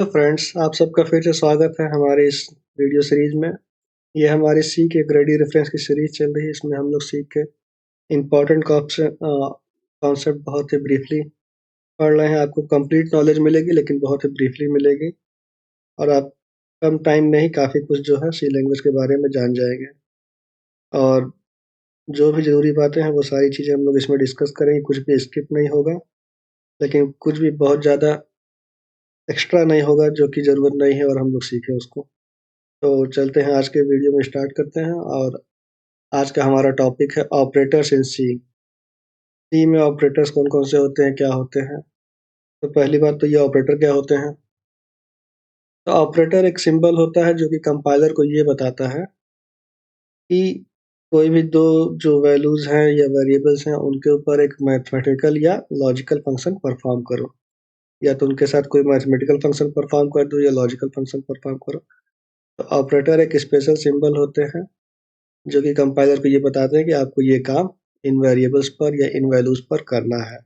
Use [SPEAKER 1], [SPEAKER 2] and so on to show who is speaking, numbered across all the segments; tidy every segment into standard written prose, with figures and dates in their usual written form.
[SPEAKER 1] तो फ्रेंड्स, आप सबका फिर से स्वागत है हमारे इस वीडियो सीरीज में। ये हमारी सी के ग्रेडी रेफरेंस की सीरीज चल रही है। इसमें हम लोग सीख के इम्पोर्टेंट कॉन्सेप्ट बहुत ही ब्रीफली पढ़ रहे हैं। आपको कंप्लीट नॉलेज मिलेगी लेकिन बहुत ही ब्रीफली मिलेगी, और आप कम टाइम में ही काफ़ी कुछ जो है सी लैंग्वेज के बारे में जान जाएंगे। और जो भी ज़रूरी बातें हैं वो सारी चीज़ें हम लोग इसमें डिस्कस करेंगे, कुछ भी स्किप नहीं होगा, लेकिन कुछ भी बहुत ज़्यादा एक्स्ट्रा नहीं होगा जो कि ज़रूरत नहीं है और हम लोग सीखें उसको। तो चलते हैं, आज के वीडियो में स्टार्ट करते हैं। और आज का हमारा टॉपिक है ऑपरेटर्स इन सी। सी में ऑपरेटर्स कौन कौन से होते हैं, क्या होते हैं। तो पहली बात तो ये ऑपरेटर क्या होते हैं। तो ऑपरेटर एक सिंबल होता है जो कि कंपाइलर को ये बताता है कि कोई भी दो जो वैल्यूज हैं या वेरिएबल्स हैं उनके ऊपर एक मैथमेटिकल या लॉजिकल फंक्शन परफॉर्म करो, या तो उनके साथ कोई मैथमेटिकल फंक्शन परफॉर्म कर दो या लॉजिकल फंक्शन परफॉर्म करो। तो ऑपरेटर एक स्पेशल सिंबल होते हैं जो कि कंपाइलर को ये बताते हैं कि आपको ये काम इन वेरिएबल्स पर या इन वैल्यूज पर करना है।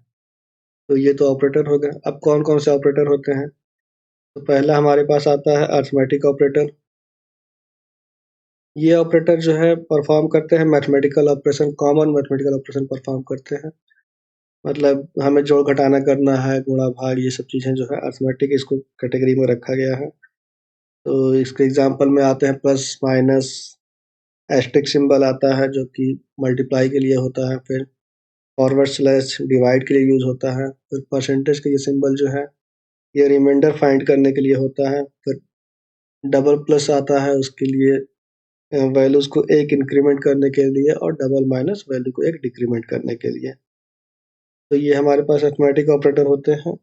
[SPEAKER 1] तो ये तो ऑपरेटर हो गए। अब कौन कौन से ऑपरेटर होते हैं। तो पहला हमारे पास आता है अरिथमेटिक ऑपरेटर। ये ऑपरेटर जो है परफॉर्म करते हैं mathematical operation, common mathematical operation perform करते हैं। मतलब हमें जोड़ घटाना करना है, गुणा भाग, ये सब चीज़ें जो है अरिथमेटिक इसको कैटेगरी में रखा गया है। तो इसके एग्जांपल में आते हैं प्लस माइनस, एस्टेरिस्क सिंबल आता है जो कि मल्टीप्लाई के लिए होता है, फिर फॉरवर्ड स्लैश डिवाइड के लिए यूज होता है, फिर परसेंटेज का ये सिंबल जो है ये रिमाइंडर फाइंड करने के लिए होता है, फिर डबल प्लस आता है उसके लिए वैल्यूज को एक इंक्रीमेंट करने के लिए, और डबल माइनस वैल्यू को एक डिक्रीमेंट करने के लिए। तो ये हमारे पास अरिथमेटिक ऑपरेटर होते हैं।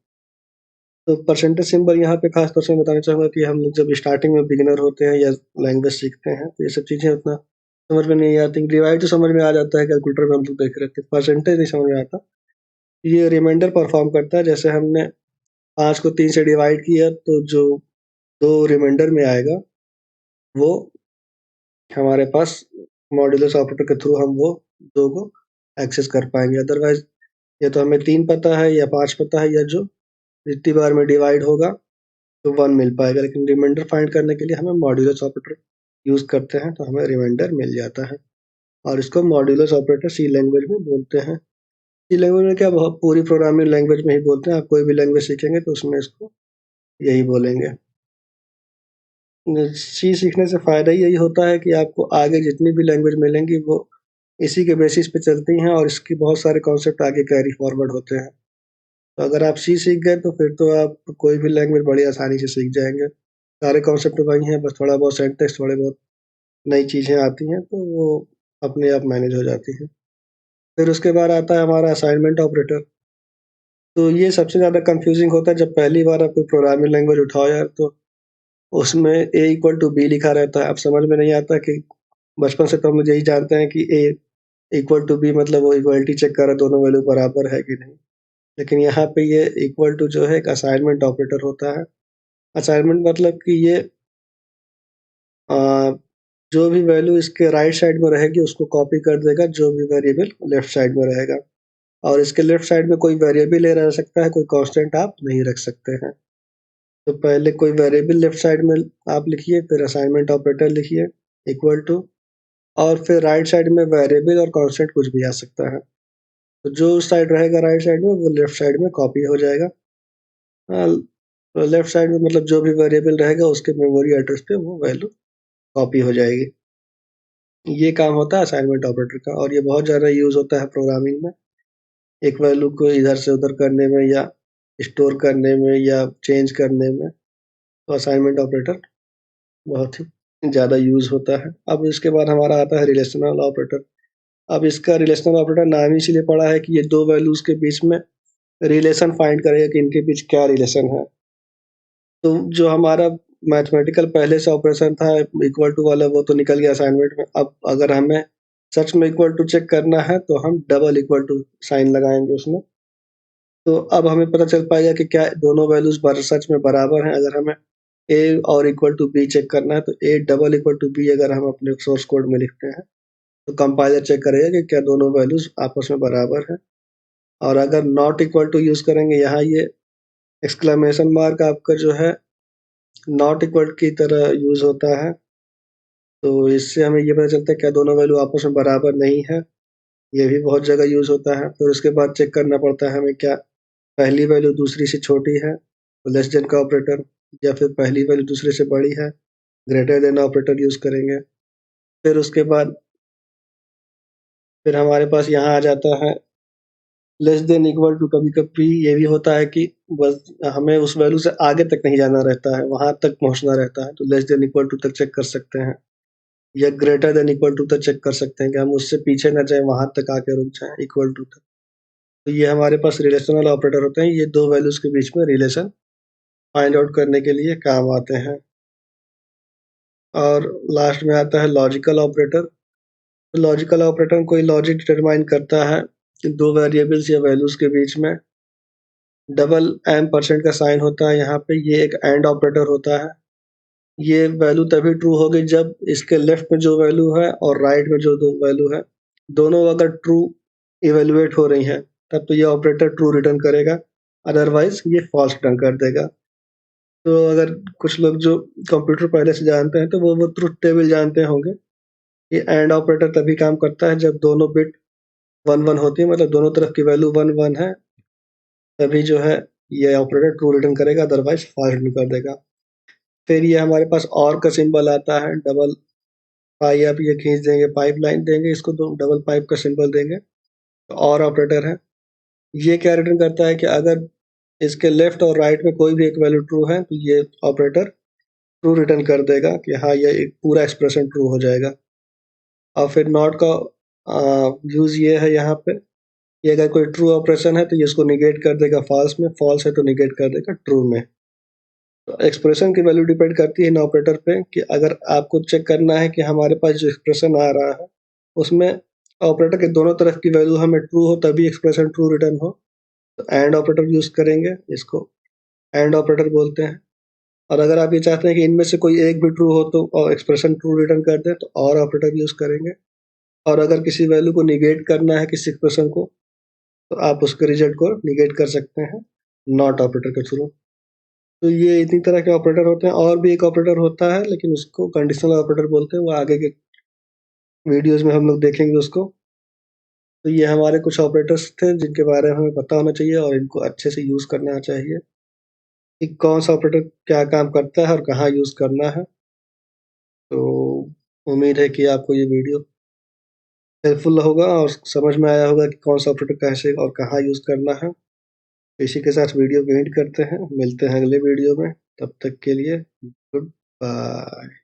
[SPEAKER 1] तो परसेंटेज सिंबल यहाँ पे खास तौर से बताना चाहूँगा कि हम लोग जब स्टार्टिंग में बिगिनर होते हैं या लैंग्वेज सीखते हैं तो ये सब चीज़ें उतना समझ में नहीं आती। डिवाइड तो समझ में आ जाता है, कैलकुलेटर में हम लोग देख रहे थे। परसेंटेज नहीं समझ में आता। ये रिमाइंडर परफॉर्म करता है। जैसे हमने 5 को 3 से डिवाइड किया तो जो 2 रिमाइंडर में आएगा वो हमारे पास मॉड्यूलस ऑपरेटर के थ्रू हम वो 2 को एक्सेस कर पाएंगे। अदरवाइज या तो हमें 3 पता है या 5 पता है, या जो जितनी बार में डिवाइड होगा तो 1 मिल पाएगा। लेकिन रिमाइंडर फाइंड करने के लिए हमें मॉड्यूलस ऑपरेटर यूज करते हैं तो हमें रिमाइंडर मिल जाता है, और इसको मॉड्यूलस ऑपरेटर सी लैंग्वेज में बोलते हैं। सी लैंग्वेज में क्या, बहुत पूरी प्रोग्रामिंग लैंग्वेज में ही बोलते हैं। आप कोई भी लैंग्वेज सीखेंगे तो उसमें इसको यही बोलेंगे। सी सीखने से फ़ायदा ही यही होता है कि आपको आगे जितनी भी लैंग्वेज मिलेंगी वो इसी के बेसिस पे चलती हैं, और इसकी बहुत सारे कॉन्सेप्ट आगे कैरी फॉरवर्ड होते हैं। तो अगर आप सी सीख गए तो फिर तो आप कोई भी लैंग्वेज बड़ी आसानी से सीख जाएंगे। सारे कॉन्सेप्ट वही हैं, बस थोड़ा बहुत सिंटैक्स, थोड़े बहुत नई चीज़ें आती हैं तो वो अपने आप मैनेज हो जाती हैं। फिर उसके बाद आता है हमारा असाइनमेंट ऑपरेटर। तो ये सबसे ज़्यादा कंफ्यूजिंग होता है जब पहली बार आप कोई प्रोग्रामिंग लैंग्वेज उठाओ यार, तो उसमें ए इक्वल टू बी लिखा रहता है। अब समझ में नहीं आता कि बचपन से तो हम लोग यही जानते हैं कि ए इक्वल टू बी मतलब वो इक्वलिटी चेक कर रहा है, दोनों वैल्यू बराबर है कि नहीं। लेकिन यहाँ पे ये इक्वल टू जो है एक असाइनमेंट ऑपरेटर होता है। असाइनमेंट मतलब कि ये अ, जो भी वैल्यू इसके राइट साइड में रहेगी उसको कॉपी कर देगा जो भी वेरिएबल लेफ्ट साइड में रहेगा, और इसके लेफ्ट साइड में कोई वेरिएबल ले रह सकता है, कोई कांस्टेंट आप नहीं रख सकते हैं। तो पहले कोई वेरिएबल लेफ्ट साइड में आप लिखिए, फिर असाइनमेंट ऑपरेटर लिखिए इक्वल टू, और फिर राइट साइड में वेरिएबल और कांस्टेंट कुछ भी आ सकता है। तो जो साइड रहेगा राइट साइड में वो लेफ्ट साइड में कॉपी हो जाएगा। लेफ्ट साइड में मतलब जो भी वेरिएबल रहेगा उसके मेमोरी एड्रेस पे वो वैल्यू कॉपी हो जाएगी। ये काम होता है असाइनमेंट ऑपरेटर का, और ये बहुत ज़्यादा यूज़ होता है प्रोग्रामिंग में। एक वैल्यू को इधर से उधर करने में, या स्टोर करने में, या चेंज करने में, तो असाइनमेंट ऑपरेटर बहुत ही ज़्यादा यूज़ होता है। अब इसके बाद हमारा आता है रिलेशनल ऑपरेटर। अब इसका रिलेशनल ऑपरेटर नाम ही इसीलिए पड़ा है कि ये दो वैल्यूज़ के बीच में रिलेशन फाइंड करेगा कि इनके बीच क्या रिलेशन है। तो जो हमारा मैथमेटिकल पहले से ऑपरेशन था इक्वल टू वाला, वो तो निकल गया असाइनमेंट में। अब अगर हमें सच में इक्वल टू चेक करना है तो हम डबल इक्वल टू साइन लगाएंगे उसमें। तो अब हमें पता चल पाएगा कि क्या दोनों वैल्यूज सच में बराबर हैं। अगर हमें ए और इक्वल टू बी चेक करना है तो a double equal to b अगर हम अपने सोर्स कोड में लिखते हैं तो कंपाइलर चेक करेगा कि क्या दोनों वैल्यूज आपस में बराबर हैं। और अगर नॉट इक्वल टू यूज करेंगे, यहाँ ये एक्सक्लेमेशन मार्क आपका जो है नॉट इक्वल की तरह यूज़ होता है। तो इससे हमें ये पता चलता है क्या दोनों वैल्यू आपस में बराबर नहीं है, ये भी बहुत जगह यूज़ होता है। फिर उसके बाद चेक करना पड़ता है हमें क्या पहली वैल्यू दूसरी से छोटी है, तो लेस देन का ऑपरेटर, या फिर पहली वैल्यू दूसरे से बड़ी है, ग्रेटर देन ऑपरेटर यूज़ करेंगे। फिर उसके बाद फिर हमारे पास यहाँ आ जाता है लेस देन इक्वल टू। कभी-कभी ये भी होता है कि बस हमें उस वैल्यू से आगे तक नहीं जाना रहता है, वहाँ तक पहुँचना रहता है, तो लेस देन इक्वल टू तक चेक कर सकते हैं, या ग्रेटर देन इक्वल टू तक चेक कर सकते हैं कि हम उससे पीछे ना जाएँ, वहाँ तक आके रुक जाएँ इक्वल टू तक। तो ये हमारे पास रिलेशनल ऑपरेटर होते हैं, ये 2 वैल्यूज़ के बीच में रिलेशन फाइंड आउट करने के लिए काम आते हैं। और लास्ट में आता है लॉजिकल ऑपरेटर। तो लॉजिकल ऑपरेटर में कोई लॉजिक डिटरमाइन करता है कि 2 वेरिएबल्स या वैल्यूज़ के बीच में डबल %% का साइन होता है यहाँ पे, ये एक एंड ऑपरेटर होता है। ये वैल्यू तभी ट्रू होगी जब इसके लेफ्ट में जो वैल्यू है और राइट में जो दो वैल्यू है, दोनों अगर ट्रू इवैल्यूएट हो रही हैं, तब तो ये ऑपरेटर ट्रू रिटर्न करेगा, अदरवाइज़ ये फॉल्स रिटर्न कर देगा। तो अगर कुछ लोग जो कंप्यूटर पहले से जानते हैं, तो वो ट्रुथ टेबल जानते होंगे। ये एंड ऑपरेटर तभी काम करता है जब दोनों बिट 1-1 होती है, मतलब दोनों तरफ की वैल्यू 1-1 है, तभी जो है ये ऑपरेटर ट्रू रिटर्न करेगा, अदरवाइज़ फॉल्स रिटर्न कर देगा। फिर ये हमारे पास और का सिंबल आता है, डबल पाई आप ये खींच देंगे, पाइपलाइन देंगे इसको, तो डबल पाइप का सिंबल देंगे, तो और ऑपरेटर है। ये क्या रिटर्न करता है कि अगर इसके लेफ्ट और राइट में कोई भी एक वैल्यू ट्रू है, तो ये ऑपरेटर ट्रू रिटर्न कर देगा कि हाँ, ये एक पूरा एक्सप्रेशन ट्रू हो जाएगा। और फिर नॉट का यूज़ ये है यहाँ पे कि अगर कोई ट्रू ऑपरेशन है, तो ये इसको नेगेट कर देगा फॉल्स में, फॉल्स है तो नेगेट कर देगा ट्रू में। तो एक्सप्रेशन की वैल्यू डिपेंड करती है इन ऑपरेटर पे कि अगर आपको चेक करना है कि हमारे पास जो एक्सप्रेशन आ रहा है, उसमें ऑपरेटर के दोनों तरफ की वैल्यू हमें ट्रू हो तभी एक्सप्रेशन ट्रू रिटर्न हो, तो एंड ऑपरेटर यूज़ करेंगे, इसको एंड ऑपरेटर बोलते हैं। और अगर आप ये चाहते हैं कि इनमें से कोई एक भी ट्रू हो तो और एक्सप्रेशन ट्रू रिटर्न कर दे, तो और ऑपरेटर यूज़ करेंगे। और अगर किसी वैल्यू को नेगेट करना है किसी एक्सप्रेशन को, तो आप उसके रिजल्ट को नेगेट कर सकते हैं नॉट ऑपरेटर के थ्रू। तो ये इतनी तरह के ऑपरेटर होते हैं, और भी एक ऑपरेटर होता है लेकिन उसको कंडीशनल ऑपरेटर बोलते हैं, वो आगे के वीडियोज़ में हम लोग देखेंगे उसको। तो ये हमारे कुछ ऑपरेटर्स थे जिनके बारे में हमें पता होना चाहिए और इनको अच्छे से यूज़ करना चाहिए कि कौन-सा ऑपरेटर क्या काम करता है और कहाँ यूज़ करना है। तो उम्मीद है कि आपको ये वीडियो हेल्पफुल होगा और समझ में आया होगा कि कौन-सा ऑपरेटर कैसे और कहाँ यूज़ करना है। इसी के साथ वीडियो को एंड करते हैं, मिलते हैं अगले वीडियो में, तब तक के लिए गुड बाय।